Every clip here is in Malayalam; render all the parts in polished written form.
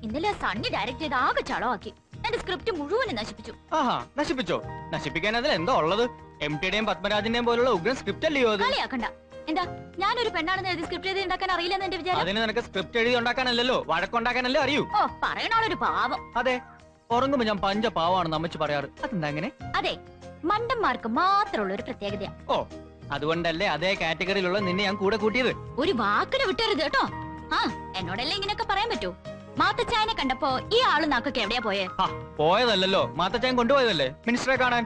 ഇന്നലെ സണ്ണി ഡയറക്റ്റ് ചെയ്ത് ആകെ ചളവാക്കി. എന്റെ സ്ക്രിപ്റ്റ് മുഴുവനും നശിപ്പിച്ചു. ആഹാ, നശിപ്പിച്ചോ? നശിപ്പിക്കാൻ അതിൽ എന്താ ഉള്ളത്? MTയുടെയും പത്മരാജന്റെയും പോലുള്ള ഉഗ്രൻ സ്ക്രിപ്റ്റ് അല്ലയോ അത്? കളിയാക്കണ്ട. എന്താ ഞാനൊരു പെണ്ണാണെന്ന് എഴുതി സ്ക്രിപ്റ്റ് എഴുതി ഉണ്ടാക്കാൻ അറിയില്ലെന്ന് എന്റെ വിചാരം? അതിന് നിനക്ക് സ്ക്രിപ്റ്റ് എഴുതി ഉണ്ടാക്കാനല്ലോ, വഴക്കുണ്ടാക്കാനല്ലേ അറിയൂ. ഓ, പറയണോളൊരു പാവം. അതെ, ഉറങ്ങുമ്പോ ഞാൻ പഞ്ച പാവാണെന്ന് അമ്മച്ച് പറയാറ്. അതെന്താ അങ്ങനെ? അതെ, മണ്ടന്മാർക്ക് മാത്രമുള്ള ഒരു പ്രത്യേകതയാ. ഓ, അതുകൊണ്ടല്ലേ അതേ കാറ്റഗറിയിലുള്ള നിന്നെ ഞാൻ കൂടെ കൂട്ടിയത്. ഒരു വാക്കിന് വിട്ടരുത് കേട്ടോ. ആ, എന്നോടല്ലേ ഇങ്ങനെയൊക്കെ പറയാൻ പറ്റൂ? മാത്തച്ചായനെ കണ്ടപ്പോ ഈ ആള് നാക്കൊക്കെ എവിടെയാ പോയേ? പോയതല്ലോ, മാത്തച്ചായൻ കൊണ്ടുപോയതല്ലേ മിനിസ്റ്ററെ കാണാൻ.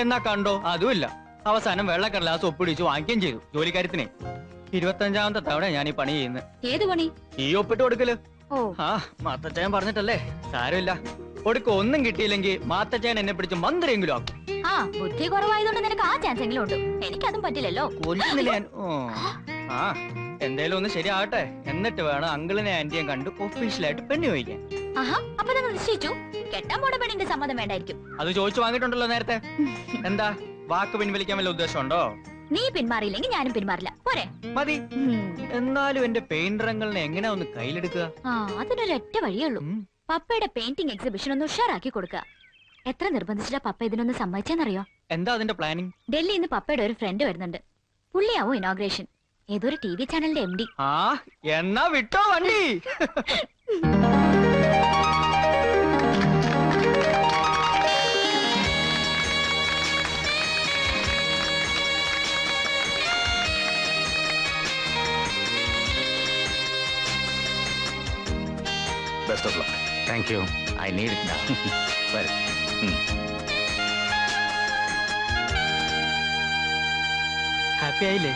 എന്നാ കണ്ടോ? അതുമില്ല. അവസാനം വെള്ളക്കടലാസ് ഒപ്പിടിച്ച് വാങ്ങിക്കുകയും ചെയ്തു. ജോലിക്കാര്യത്തിനെ 25ാമത്തെ തവണ ഞാൻ ഈ പണി ചെയ്യുന്നത്. ഏത് പണി? ഈ ഒപ്പിട്ട് കൊടുക്കല്. ഓ, ആ, മാത്തച്ചായൻ പറഞ്ഞിട്ടല്ലേ, സാരമില്ല. ഒടുക്ക ഒന്നും കിട്ടിയില്ലെങ്കിൽ മാത്തച്ചായൻ എന്നെ പിടിച്ച് മന്ത്രിയെങ്കിലും ആക്കും. ആ, ബുദ്ധി കുറവായതുകൊണ്ട് നിനക്ക് ആ ചാൻസ് എങ്കിലും ഉണ്ട്. എനിക്കതും പറ്റില്ലല്ലോ. കൊല്ലുന്നില്ല ഞാൻ. ആ, എന്തേലും ഒന്ന് ശരിയാവട്ടെ, എന്നിട്ട് വേണം അങ്കിളിനെ ആന്റിയും കണ്ട് ഒഫീഷ്യലായിട്ട് പെണ്ണു ചോദിക്കാൻ. ആഹാ, അപ്പൊ നിങ്ങൾ നിശ്ചയിച്ചു? കെട്ടാൻ പോണ പെണ്ണിന്റെ സമ്മതം വേണ്ടായിരിക്കും. അത് ചോദിച്ചു വാങ്ങിയിട്ടുണ്ടല്ലോ നേരത്തെ. എന്താ, വാക്ക് പിൻവലിക്കാൻ വല്ല ഉദ്ദേശമുണ്ടോ? നീ പിന്മാറിയില്ലെങ്കിൽ ഞാനും പിന്മാറില്ല. പോരെ? മതി. എന്നാലും എന്റെ പെയിന്ററങ്ങളെ എങ്ങനെയാ ഒന്ന് കയ്യിലെടുക്കുക? ആ, അതിനൊരൊറ്റ വഴിയുള്ളൂ. പപ്പയുടെ പെയിന്റിംഗ് എക്സിബിഷൻ ഒന്ന് ഉഷാറാക്കി കൊടുക്കുക. എത്ര നിർബന്ധിച്ചിട്ടാ പപ്പ ഇതിനൊന്ന് സമ്മതിച്ചെന്നറിയോ? എന്താ അതിന്റെ പ്ലാനിങ്? ഡൽഹിയിൽ നിന്ന് പപ്പയുടെ ഒരു ഫ്രണ്ട് വരുന്നുണ്ട്. പുള്ളിയാവും ഇനോഗ്രേഷൻ. ഏതൊരു TV ചാനലിന്റെ MD. ആ, എന്നാ വിട്ടോ വണ്ടി. Best of luck. Thank you. I need it now. Well. Happy ആയില്ലേ?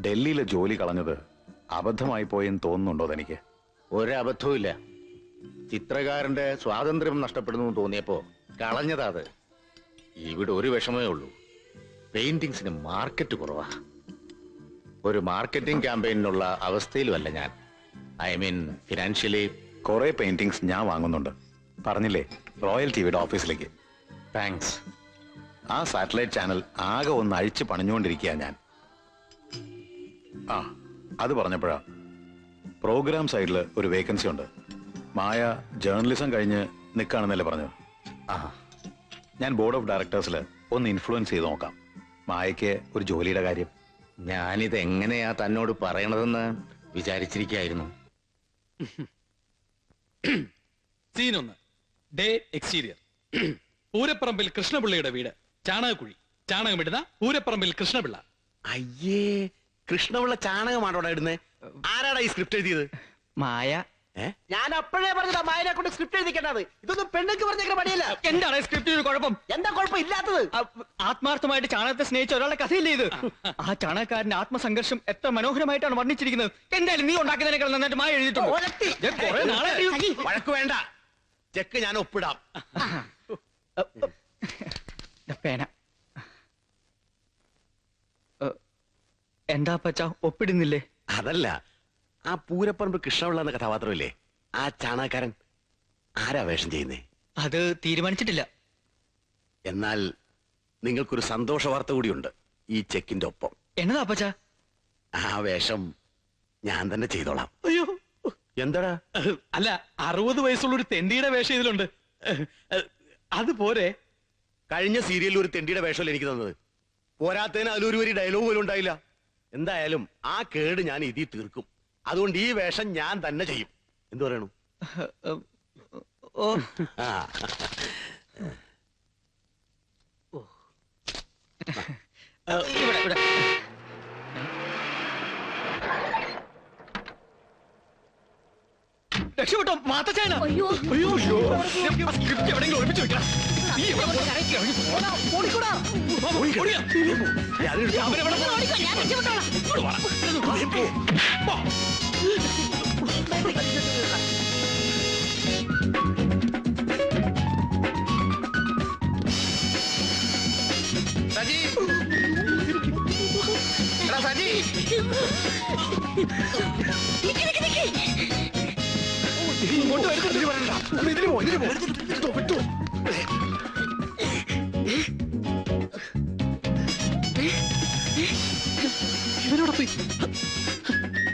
ഡൽഹിയിലെ ജോലി കളഞ്ഞത് അബദ്ധമായി പോയെന്ന് തോന്നുന്നുണ്ടോ തനിക്ക്? ഒരബദ്ധവും ഇല്ല. ചിത്രകാരന്റെ സ്വാതന്ത്ര്യം നഷ്ടപ്പെടുന്നു തോന്നിയപ്പോ കളഞ്ഞതാ അത്. ഇവിടെ ഒരു വിഷമേ ഉള്ളൂ, പെയിന്റിങ്സിന് മാർക്കറ്റ് കുറവാ. ഒരു മാർക്കറ്റിംഗ് ക്യാമ്പയിനുള്ള അവസ്ഥയിലുമല്ല ഞാൻ. I mean financially. കുറെ പെയിന്റിങ്സ് ഞാൻ വാങ്ങുന്നുണ്ട്, പറഞ്ഞില്ലേ, റോയൽ ടിവിയുടെ ഓഫീസിലേക്ക്. താങ്ക്സ്. ആ സാറ്റലൈറ്റ് ചാനൽ ആകെ ഒന്ന് അഴിച്ച് പണിഞ്ഞുകൊണ്ടിരിക്കുക ഞാൻ. ആ, അത് പറഞ്ഞപ്പോഴാ, പ്രോഗ്രാം സൈഡിൽ ഒരു വേക്കൻസി ഉണ്ട്. മായ ജേർണലിസം കഴിഞ്ഞ് നിൽക്കുകയാണെന്നല്ലേ പറഞ്ഞത്? ആ, ഞാൻ ബോർഡ് ഓഫ് ഡയറക്ടേഴ്സിൽ ഒന്ന് ഇൻഫ്ലുവൻസ് ചെയ്ത് നോക്കാം മായയ്ക്ക് ഒരു ജോലിയുടെ കാര്യം. ഞാനിത് എങ്ങനെയാ തന്നോട് പറയണതെന്ന് വിചാരിച്ചിരിക്കായിരുന്നു. സീൻ 1. Day exterior. പൂരപ്പറമ്പിൽ കൃഷ്ണപിള്ളയുടെ വീട്. ചാണകക്കുഴി. ചാണകമിടുന്ന പൂരപ്പറമ്പിൽ കൃഷ്ണപിള്ള. അയ്യേ, കൃഷ്ണപിള്ള ചാണകമാണോടാ ഇടുന്നേ? ആരാടാ ഈ സ്ക്രിപ്റ്റ് എഴുതിയത്? മായ. ഞാൻ അപ്പോഴേ പറഞ്ഞതാ മായനെ കൊണ്ട് സ്ക്രിപ്റ്റ് എഴുതിക്കേണ്ടത്. ഇതൊന്നും പെണ്ണുക്ക് പറഞ്ഞേക്കുന്ന പണിയല്ല. എന്താണ് സ്ക്രിപ്റ്റിന് കുഴപ്പം? എന്താ കുഴപ്പം ഇല്ലാത്തത്? ആത്മാർത്ഥമായിട്ട് ചാണകത്തെ സ്നേഹിച്ച ഒരാളെ കഥയില്ലേ ഇത്? ആ ചാണകക്കാരന്റെ ആത്മസംഘർഷം എത്ര മനോഹരമായിട്ടാണ് വർണ്ണിച്ചിരിക്കുന്നത്. എന്തായാലും നീ ഉണ്ടാക്കിയതിനേക്കാൾ നന്നായിട്ട് മായ എഴുതിയിട്ടുണ്ട്. വഴക്ക് വേണ്ട, ചെക്ക് ഞാൻ ഒപ്പിടാം. പേന. എന്താ പച്ചാ ഒപ്പിടുന്നില്ലേ? അതല്ല, ആ പൂരപ്പറമ്പ് കൃഷ്ണപിള്ള എന്ന കഥാപാത്രമില്ലേ, ആ ചാണകക്കാരൻ ആരാ വേഷം ചെയ്യുന്നേ? അത് തീരുമാനിച്ചിട്ടില്ല. എന്നാൽ നിങ്ങൾക്കൊരു സന്തോഷ വാർത്ത കൂടിയുണ്ട് ഈ ചെക്കിന്റെ ഒപ്പം. എന്നതാ പച്ചാ? ആ വേഷം ഞാൻ തന്നെ ചെയ്തോളാം. അയ്യോ, എന്താടാ? അല്ല, 60 വയസ്സുള്ള ഒരു തെണ്ടിയുടെ വേഷം ഇതിലുണ്ട്. അതുപോരെ? കഴിഞ്ഞ സീരിയലിൽ ഒരു തെണ്ടിയുടെ വേഷമല്ല എനിക്ക് തന്നത്. പോരാത്തതിന് അതിലൊരു വരി ഡയലോഗ് പോലും ഉണ്ടായില്ല. എന്തായാലും ആ കേട് ഞാൻ ഇതിൽ തീർക്കും. അതുകൊണ്ട് ഈ വേഷം ഞാൻ തന്നെ ചെയ്യും. എന്തു പറയണു? ഓ, ഇവിടെ. രക്ഷപ്പെട്ടോ മാത്തച്ചായന? അയ്യോ, എവിടെയെങ്കിലും ഒളിപ്പിച്ചു വെക്കണം.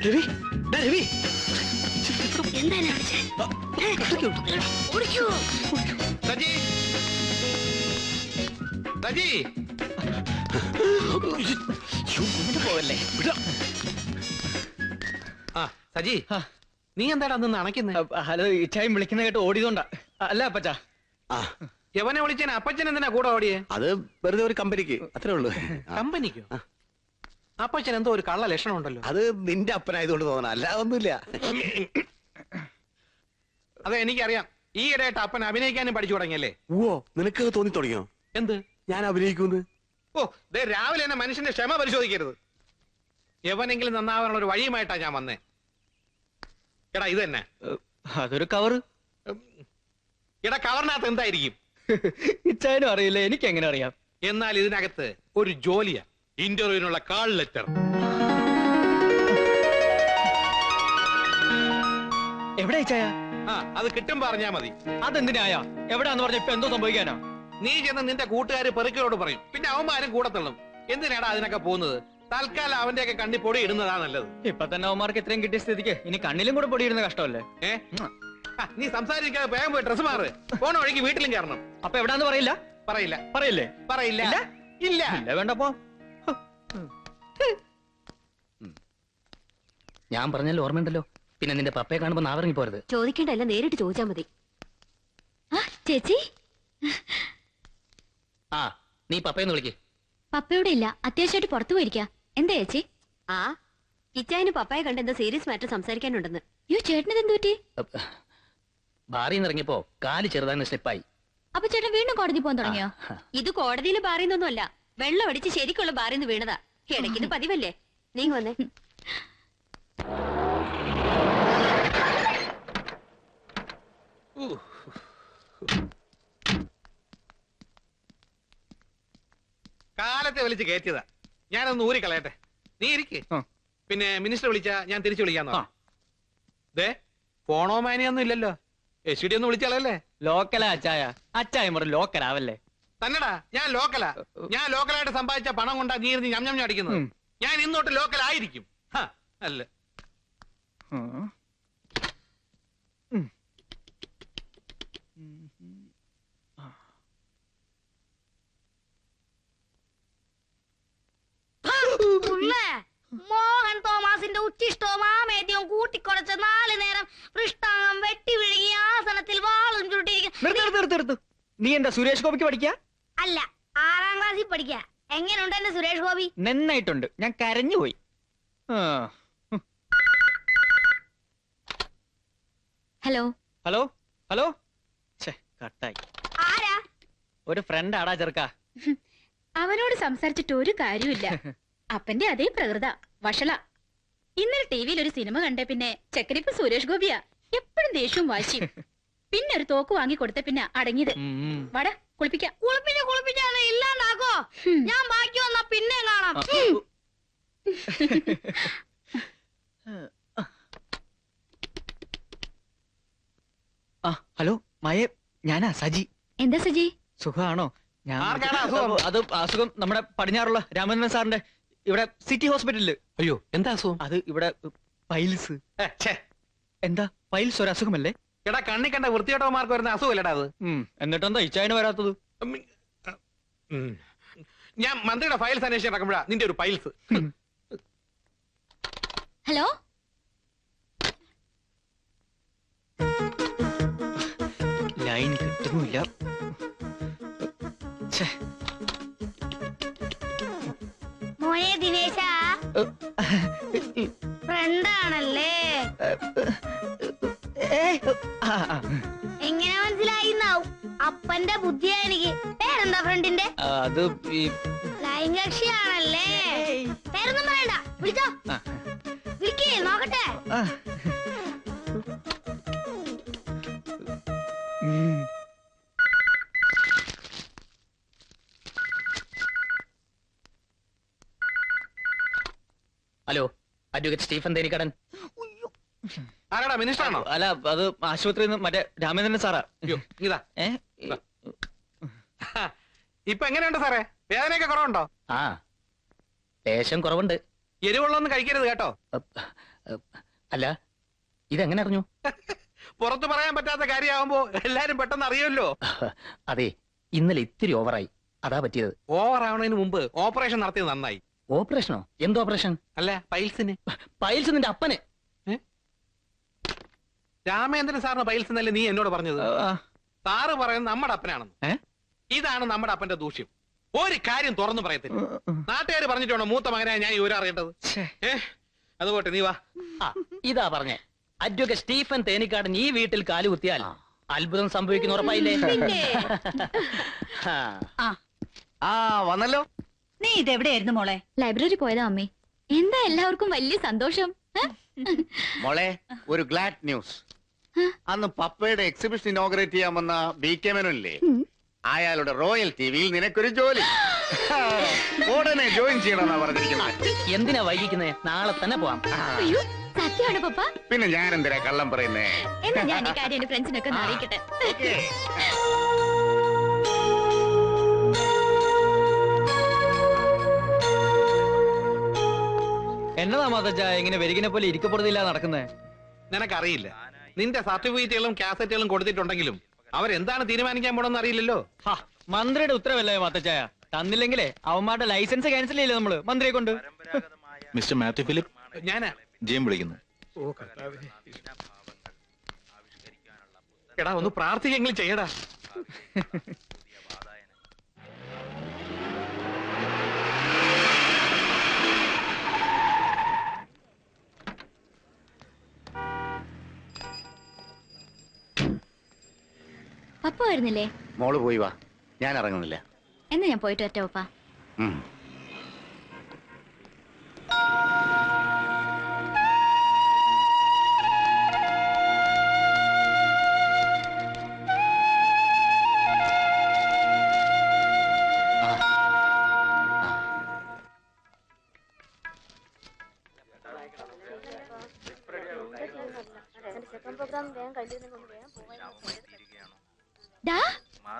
രവി ഡാ രവി സജി സജി പോവല്ലേ ആ സജി നീ എന്താടാ നിന്ന് അണയ്ക്കുന്നത്? ഹലോ ഇച്ചായും വിളിക്കുന്ന കേട്ട് ഓടിയതുകൊണ്ടാ. അല്ല അപ്പച്ചാ, ആ യവനെ വിളിച്ചേനെ അപ്പച്ചൻ എന്തിനാ കൂടെ ഓടിയേ? അത് വെറുതെ ഒരു കമ്പനിക്ക് അത്രേ ഉള്ളൂ. കമ്പനിക്കോ? അപ്പച്ചൻ എന്തോ ഒരു കള്ള ലക്ഷണം ഉണ്ടല്ലോ. അത് നിന്റെ അപ്പനായതുകൊണ്ട് തോന്നണം, അല്ല ഒന്നുമില്ല. അതെ എനിക്കറിയാം, ഈ ഇടയായിട്ട് അപ്പൻ അഭിനയിക്കാനും പഠിച്ചു തുടങ്ങിയല്ലേ? ഓ നിനക്ക് തോന്നി തുടങ്ങിയോ എന്ത് ഞാൻ അഭിനയിക്കുന്നു? ഓ ദേ രാവിലെ തന്നെ മനുഷ്യന്റെ ക്ഷമ പരിശോധിക്കരുത്. എവനെങ്കിലും നന്നാവാനുള്ള ഒരു വഴിയുമായിട്ടാ ഞാൻ വന്നേ. എടാ ഇത് തന്നെ. അതൊരു കവറ്. എടാ കവറിനകത്ത് എന്തായിരിക്കും? ഇച്ചായനും അറിയില്ല, എനിക്ക് എങ്ങനെ അറിയാം? എന്നാൽ ഇതിനകത്ത് ഒരു ജോലിയാ, ഇന്റർവ്യൂവിനുള്ള കാൾ ലെറ്റർ. എവിടെ ഇച്ചായ? ആ അത് കിട്ടും പറഞ്ഞാ മതി. അതെന്തിനായ? എവിടാന്ന് പറഞ്ഞ ഇപ്പൊ എന്തോ സംഭവിക്കാനോ? നീ ചെന്ന് നിന്റെ കൂട്ടുകാര് പെറുക്കിലോട് പറയും, പിന്നെ അവന്മാരും കൂടെ തള്ളും. എന്തിനാടാ അതിനൊക്കെ പോകുന്നത്? തൽക്കാലം അവന്റെയൊക്കെ കണ്ണി പൊടി ഇടുന്നതാ നല്ലത്. ഇപ്പൊ തന്നെ അവന്മാർക്ക് ഇത്രയും കിട്ടിയ സ്ഥിതിക്ക് ഇനി കണ്ണിലും കൂടെ പൊടിയിടുന്ന കഷ്ടമല്ലേ? നീ സംസാരിക്കാതെ വേഗം പോയി ഡ്രസ് മാറ്. പോണ വഴിക്ക് വീട്ടിലും കയറണം. അപ്പൊ എവിടാന്ന് പറയില്ല? പറയില്ല. പറയില്ലേ? പറയില്ല. ഇല്ല? ഇല്ല. ഇല്ല, വേണ്ടപ്പോ. ഞാൻ പറഞ്ഞല്ലോ, ഓർമ്മയുണ്ടല്ലോ. പിന്നെ നിന്റെ പപ്പയെ കാണുമ്പോ നാവറങ്ങി പോരുത്. ചോദിക്കേണ്ടല്ല, നേരിട്ട് ചോദിച്ചാ മതി. ആ ചേച്ചി, ആ നീ പപ്പയെന്ന് വിളിക്ക്. പപ്പയോടെ ഇല്ല, അത്യാവശ്യമായിട്ട് പുറത്തു പോയിരിക്കാ. എന്താ ചേച്ചി? ആ കിച്ചായന് പപ്പായെ കണ്ട് എന്തോ സീരിയസ് മാറ്റർ സംസാരിക്കാനുണ്ടെന്ന്. യോ ചേട്ടനത് എന്ത് പറ്റി? ബാറിൽ നിന്ന് ഇറങ്ങിയപ്പോ കാല് ചെറുതാന്ന് സ്റ്റെപ്പായി. അപ്പൊ ചേട്ടൻ വീണ്ടും കോടതി പോകാൻ തുടങ്ങിയോ? ഇത് കോടതിയിൽ ബാറിന്നൊന്നും അല്ല, വെള്ളം അടിച്ച് ശരിക്കുള്ള ബാറിന്ന് വീണതാ. ഇടയ്ക്കിത് പതിവല്ലേ. നീ വന്നേ. കാലത്തെ വിളിച്ച് കയറ്റിയതാ, ഞാനൊന്ന് ഊരി കളയട്ടെ. നീ ഇരിക്ക്. പിന്നെ മിനിസ്റ്റർ വിളിച്ചാ ഞാൻ തിരിച്ചു വിളിക്കാന്നോ? ദേ ഫോണോ മാനിയൊന്നും ഇല്ലല്ലോ. എസ് ഡി ഒന്ന് വിളിച്ചാളല്ലേ? ലോക്കലാ അച്ചായ. അച്ചായ മുറി ലോക്കലാവല്ലേ? തന്നെടാ, ഞാൻ ലോക്കലാ. ഞാൻ ലോക്കലായിട്ട് സമ്പാദിച്ച പണം കൊണ്ടാ നീ ഇരുന്ന് ഞം അടിക്കുന്നത്. ഞാൻ ഇന്നോട്ട് ലോക്കലായിരിക്കും. അല്ല മോഹൻ തോമസിന്റെ ഉച്ചിഷ്ടവും ആമേദ്യവും കൂട്ടിക്കുറച്ച് 4 നേരം പൃഷ്ടാംഗം വെട്ടി വിഴുങ്ങി ആസനത്തിൽ വാളും ചുരുട്ടിയിരിക്കും. നീ എന്താ സുരേഷ് ഗോപിക്ക് പഠിക്കാ? അല്ല, 6ാം ക്ലാസ്സിൽ പഠിക്കാ. എങ്ങനെയുണ്ട് എന്റെ സുരേഷ് ഗോപി? നന്നായിട്ടുണ്ട്. ഞാൻ കരഞ്ഞുപോയി. Hello hello hello. കട്ടായി. ആരാ? ഒരു ഫ്രണ്ട് ആടാ ചെറുക്ക. അവനോട് സംസാരിച്ചിട്ട് ഒരു കാര്യമില്ല. അപ്പന്റെ അതേ പ്രകൃത വഷള. ഇന്നലെ ടിവിയിൽ ഒരു സിനിമ കണ്ടേ പിന്നെ ചെക്കനിപ്പ് സുരേഷ് ഗോപിയാ. എപ്പോഴും ദേഷ്യവും വാശിയും. പിന്നെ ഒരു തോക്ക് വാങ്ങി കൊടുത്ത പിന്നെ അടങ്ങിയത്. വട കുളിപ്പിക്കാം. കുളിപ്പിച്ചാണ് ഇല്ലാണ്ടാക്കോ? ഞാൻ ബാക്കി വന്നാ പിന്നെ കാണാം. ഹലോ മയെ, ഞാനാ സജി. എന്താ സജി? സുഖാണോ? ആർക്കാണ് അസുഖം? അത് അസുഖം നമ്മുടെ പടിഞ്ഞാറുള്ള രാമചന്ദ്രൻ സാറിന്റെ ഇവിടെ സിറ്റി ഹോസ്പിറ്റലില്. അയ്യോ എന്താ അസുഖം? അത് ഇവിടെ പൈൽസ്. എന്താ പൈൽസ് ഒരു അസുഖമല്ലേ? എടാ കണ്ണി കണ്ട വൃത്തിയോട്ടവന്മാർക്ക് വരുന്ന അസുഖമല്ലടാ അത്. എന്നിട്ടെന്താ ഇച്ചായന് വരാത്തത്? ഞാൻ മന്ത്രിയുടെ ഫയൽസ് അന്വേഷിച്ച് നടക്കുമ്പോഴാ നിന്റെ ഒരു പൈൽസ്. ഹലോ ലൈൻ കിട്ടുന്നില്ല. മോനെ ദിനേശ, ഫ്രണ്ടാണല്ലേ? എങ്ങനെ മനസ്സിലായിന്നാവും? അപ്പന്റെ ബുദ്ധിയാ എനിക്ക്. പേരെന്താ ഫ്രണ്ടിന്റെ? അത് ലൈൻ കക്ഷിയാണല്ലേ? പേരൊന്നും പറയണ്ട, വിളിച്ചോ. വിളിക്കേ നോക്കട്ടെ. Hello, advocate Stephen Thenikadan. ആരാടാ, മിനിസ്റ്റർ ആണോ? അല്ല, അത് ആശുപത്രിയിൽ നിന്ന് മറ്റേ രാമചന്ദ്രൻ സാറാ. ഇതാ ഇപ്പൊ എങ്ങനെയുണ്ട് സാറേ? വേദനയൊക്കെ കുറവുണ്ടോ? ആ ലേശം കുറവുണ്ട്. എരിവുള്ളൊന്നും കഴിക്കരുത് കേട്ടോ. അല്ല ഇതെങ്ങനെ അറിഞ്ഞു? പുറത്തു പറയാൻ പറ്റാത്ത കാര്യമാകുമ്പോ എല്ലാരും പെട്ടെന്ന് അറിയുമല്ലോ. അതെ, ഇന്നലെ ഇത്തിരി ഓവറായി, അതാ പറ്റിയത്. ഓവർ ആവണതിന് മുമ്പ് ഓപ്പറേഷൻ നടത്തിയത് നന്നായി. ഓപ്പറേഷനോ? എന്ത് ഓപ്പറേഷൻ? അല്ല, പൈൽസിന്. പൈൽസ് നിന്റെ അപ്പന്? രാമേന്ദ്രൻ സാറിന് പൈൽസ് എന്നല്ലേ നീ എന്നോട് പറഞ്ഞത്? സാറ് പറയുന്നത് നമ്മുടെ അപ്പനാണെന്ന്. ഇതാണ് നമ്മുടെ അപ്പന്റെ ദൂഷ്യം. ഒരു കാര്യം തുറന്നു പറയത്തില്ല. നാട്ടുകാർ പറഞ്ഞിട്ടുണ്ടോ മൂത്ത മകനായ ഞാൻ ഇവരെ അറിയേണ്ടത്? അതുപോട്ടെ, നീ വാ. ഇതാ പറഞ്ഞേ, അഡ്വക്കേറ്റ് സ്റ്റീഫൻ തേനിക്കാടൻ ഈ വീട്ടിൽ കാലുകുത്തിയാൽ അത്ഭുതം സംഭവിക്കുന്ന ഉറപ്പായില്ലേ? വന്നല്ലോ. നീ ഇതെവിടെയായിരുന്നു മോളെ? ലൈബ്രറി പോയതാ അമ്മേ. എന്താ എല്ലാവർക്കും വലിയ സന്തോഷം? മോളെ, ഒരു ഗ്ലാഡ് ന്യൂസ്. അന്ന് പപ്പയുടെ എക്സിബിഷൻ ഇനോഗ്രേറ്റ് ചെയ്യാൻ വന്ന BK മേനോനില്ലേ, അയാളുടെ റോയൽ ടിവിയിൽ നിനക്കൊരു ജോലി. ഉടനെ ജോയിൻ ചെയ്യണമെന്നാ പറഞ്ഞിരിക്കുന്നത്. എന്തിനാ വൈകിക്കുന്നേ? നാളെ തന്നെ പോവാം. അയ്യോ, സത്യമാണ് പപ്പ. പിന്നെ ഞാൻ എന്തിനാ കള്ളം പറയുന്നേ? എന്നാ ഞാൻ ഈ കാര്യം എന്റെ ഫ്രണ്ട്സിനൊക്കെ ഒന്ന് അറിയിക്കട്ടെ. എന്നതാ മാതച്ച ഇങ്ങനെ വെരികിനെ പോലെ ഇരിക്കപ്പെടുന്നില്ല നടക്കുന്നേ? നിനക്കറിയില്ല, നിന്റെ സർട്ടിഫിക്കറ്റുകളും കാസറ്റുകളും കൊടുത്തിട്ടുണ്ടെങ്കിലും അവരെന്താണ് തീരുമാനിക്കാൻ പോണെന്ന് അറിയില്ലല്ലോ. മന്ത്രിയുടെ ഉത്തരവല്ലേ മാത്തച്ചായ? തന്നില്ലെങ്കിലേ അവന്മാരുടെ ലൈസൻസ് ക്യാൻസൽ ചെയ്യില്ലേ നമ്മള് മന്ത്രിയെ കൊണ്ട്? മിസ്റ്റർ മാത്യു ഫിലിപ്പ്, ഞാനാ ജെയിം വിളിക്കുന്നു. എടാ, ഒന്ന് പ്രാർത്ഥിക്കെങ്കിലും ചെയ്യടാ. പപ്പ വരുന്നില്ലേ? മോള് പോയി വാ, ഞാൻ ഇറങ്ങുന്നില്ല. എന്നാ ഞാൻ പോയിട്ട് വരട്ടെ പപ്പ.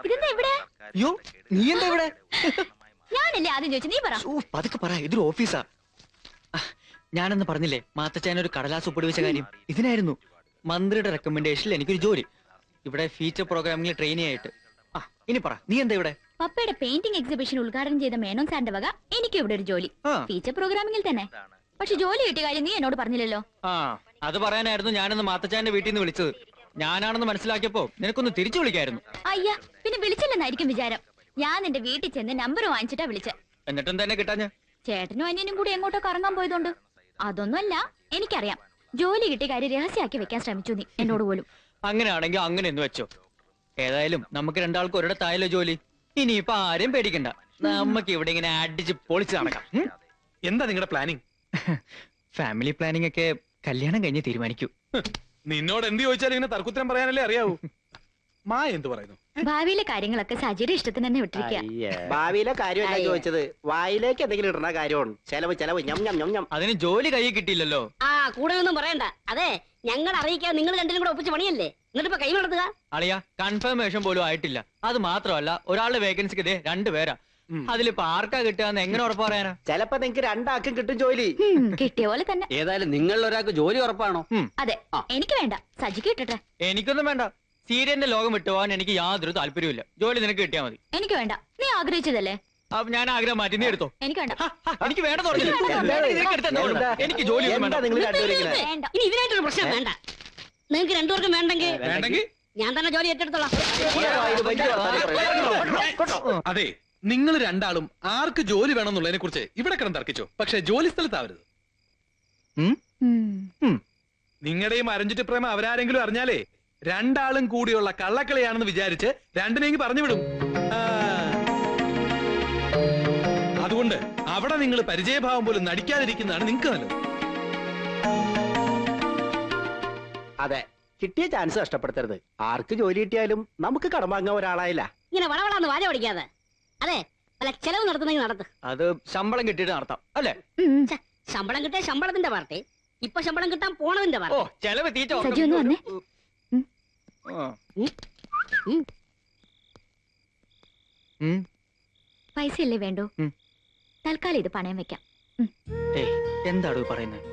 ഇതെന്താ ഇവിടെ? അയ്യോ, നീ എന്താ ഇവിടെ? ഞാനല്ലേ ആദ്യം ചോദിച്ചു, നീ പറ. പതുക്കെ പറ, ഇതൊരു ഓഫീസാ. ഞാനെന്ന് പറഞ്ഞില്ലേ മാത്തച്ചാൻ ഒരു കടലാസ് ഒപ്പിടിവെച്ച കാര്യം? ഇതിനായിരുന്നു. മന്ത്രിയുടെ റെക്കമെൻഡേഷനിൽ എനിക്കൊരു ജോലി ഇവിടെ ഫീച്ചർ പ്രോഗ്രാമിംഗിൽ ട്രെയിനിങ് ആയിട്ട്. ഇനി പറ, നീ എന്താ ഇവിടെ? പപ്പയുടെ പെയിന്റിംഗ് എക്സിബിഷൻ ഉദ്ഘാടനം ചെയ്ത മേനോൻ സാറിന്റെ വക എനിക്ക് ഇവിടെ ഒരു ജോലി, ഫീച്ചർ പ്രോഗ്രാമിംഗിൽ തന്നെ. പക്ഷെ ജോലി കിട്ടിയ കാര്യം നീ എന്നോട് പറഞ്ഞില്ലല്ലോ. അത് പറയാനായിരുന്നു ഞാനെന്ന് മാത്തച്ചാന്റെ വീട്ടിൽ നിന്ന് വിളിച്ചത്. ഞാനാണെന്ന് മനസ്സിലാക്കിയപ്പോ നിനക്കൊന്ന് തിരിച്ചു വിളിക്കായിരുന്നു. അയ്യ, പിന്നെ വിളിച്ചില്ലെന്നായിരിക്കും വിചാരം. ഞാൻ നിന്റെ വീട്ടിൽ ചെന്ന് നമ്പർ വാങ്ങിച്ചിട്ടാ വിളിച്ച. എന്നിട്ടും തന്നെ കിട്ടാഞ്ഞ? ചേട്ടനും അനിയനും കൂടി എങ്ങോട്ടോ കറങ്ങാൻ പോയതുകൊണ്ട്. അതൊന്നുമല്ല, എനിക്കറിയാം. ജോലി കിട്ടിയ കാര്യം രഹസ്യമാക്കി വെക്കാൻ ശ്രമിച്ചു നീ എന്നോട് പോലും. അങ്ങനെയാണെങ്കിൽ അങ്ങനെ എന്ന് വെച്ചോ. ഏതായാലും നമുക്ക് രണ്ടാൾക്കും ഒരിടത്തായല്ലോ ജോലി. ഇനിയിപ്പൊ ആരെയും പേടിക്കണ്ട. നമുക്ക് ഇവിടെ ഇങ്ങനെ അടിച്ച് പൊളിച്ച് നടക്കാം. എന്താ നിങ്ങളുടെ പ്ലാനിങ്? ഫാമിലി പ്ലാനിംഗ് ഒക്കെ കല്യാണം കഴിഞ്ഞ് തീരുമാനിക്കൂ. നിന്നോട് എന്ത് ചോദിച്ചാലും ഇങ്ങനെ തർക്കുത്തരം പറയാനല്ലേ അറിയാവൂ. മായ എന്ത് പറയുന്നു? ഭാവിയിലെ കാര്യങ്ങളൊക്കെ സജിയുടെ ഇഷ്ടത്തിന് തന്നെ വിട്ടിരിക്കുക. ഭാവിയിലെ കാര്യമല്ല ചോദിച്ചത്, വായിലേക്ക് എന്തെങ്കിലും ഇടുന്ന കാര്യമാണ്. ചെലവ് ഞം ഞം ഞം ഞം. അതിന് ജോലി കൈ കിട്ടിയില്ലല്ലോ. കൂടുതലൊന്നും പറയണ്ട. അതെ, ഞങ്ങൾ അറിയിക്കാൻ നിങ്ങൾ രണ്ടിനും കൂടെ ഒപ്പിച്ച് പണിയല്ലേ. എന്നിട്ടിപ്പോ കൈ നടത്തുക. അളിയ, കൺഫർമേഷൻ പോലും ആയിട്ടില്ല. അത് മാത്രമല്ല, ഒരാളുടെ വേക്കൻസിക്ക് ഇതേ 2 പേരാ. അതിലിപ്പോ ആർക്കാ കിട്ടുക എങ്ങനെ ഉറപ്പ് പറയാനാ? ചിലപ്പോ നിങ്ങക്ക് 2 ആൾക്കും കിട്ടും ജോലി. കിട്ടിയ പോലെ തന്നെ. ഏതായാലും നിങ്ങളിൽ ഒരാൾക്ക് ജോലി ഉറപ്പാണോ? അതെ, എനിക്ക് വേണ്ട, സജിക്ക് കിട്ടട്ടെ. എനിക്കൊന്നും വേണ്ട. സീരിയലിന്റെ ലോകം വിട്ടുപോകാൻ എനിക്ക് യാതൊരു താല്പര്യമില്ല. ജോലി നിനക്ക് കിട്ടിയാ മതി. എനിക്ക് വേണ്ട, നീ ആഗ്രഹിച്ചതല്ലേ. അപ്പൊ ഞാൻ ആഗ്രഹം മാറ്റി, നീ എടുത്തോ. എനിക്ക് വേണ്ട. എനിക്ക് വേണ്ടെന്ന് പറഞ്ഞില്ല. എനിക്ക് ജോലി വേണ്ട. ഇനി ഇതിനായിട്ടൊരു പ്രശ്നം വേണ്ട. നിങ്ങൾക്ക് രണ്ടുപേർക്കും വേണ്ടെങ്കിൽ ഞാൻ തന്നെ ജോലി ഏറ്റെടുത്തോളാം. അതെ, നിങ്ങൾ രണ്ടാളും ആർക്ക് ജോലി വേണമെന്നുള്ളതിനെ കുറിച്ച് ഇവിടെ കിടന്ന് തർക്കിച്ചോ. പക്ഷെ ജോലി സ്ഥലത്താവരുത്. നിങ്ങളുടെയും അരഞ്ചിട്ട് പ്രേമം അവരാരെങ്കിലും അറിഞ്ഞാലേ രണ്ടാളും കൂടിയുള്ള കള്ളക്കളിയാണെന്ന് വിചാരിച്ച് രണ്ടിനെങ്കിൽ പറഞ്ഞു വിടും. അതുകൊണ്ട് അവിടെ നിങ്ങൾ പരിചയഭാവം പോലും നടിക്കാതിരിക്കുന്നതാണ് നിങ്ങൾക്ക് നല്ലത്. അതെ, കിട്ടിയ ചാൻസ് നഷ്ടപ്പെടുത്തരുത്. ആർക്ക് ജോലി കിട്ടിയാലും നമുക്ക് കടം വാങ്ങാൻ ഒരാളായില്ല. ഇങ്ങനെ വളവളാന്ന് വാല ഓടിക്കാതെ. അതെ, അല്ല, ചെലവ് നടത്തുന്നെങ്കിൽ നടത്ത്. അത് ശമ്പളം കിട്ടിയിട്ട് നടത്താം അല്ലേ? ശമ്പളം കിട്ടിയ ശമ്പളത്തിന്റെ പാർട്ടി, ഇപ്പൊ ശമ്പളം കിട്ടാൻ പോണതിന്റെ പാർട്ടി. ചെലവ് തീറ്റ. സജി ഒന്ന് വന്നേ. പൈസയല്ലേ വേണ്ടു? തൽക്കാലം ഇത് പണയം വെക്കാം. എന്താടോ പറയുന്നത്?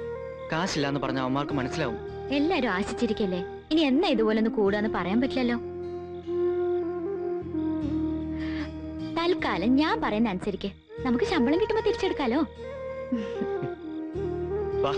കാശില്ല എന്ന് പറഞ്ഞ അവന്മാർക്ക് മനസ്സിലാവും. എല്ലാരും ആശിച്ചിരിക്കല്ലേ, ഇനി എന്നാ ഇതുപോലൊന്ന് കൂടാന്ന് പറയാൻ പറ്റില്ലല്ലോ. തൽക്കാലം ഞാൻ പറയുന്ന അനുസരിക്ക്, നമുക്ക് ശമ്പളം കിട്ടുമ്പോ തിരിച്ചെടുക്കാലോ. വാ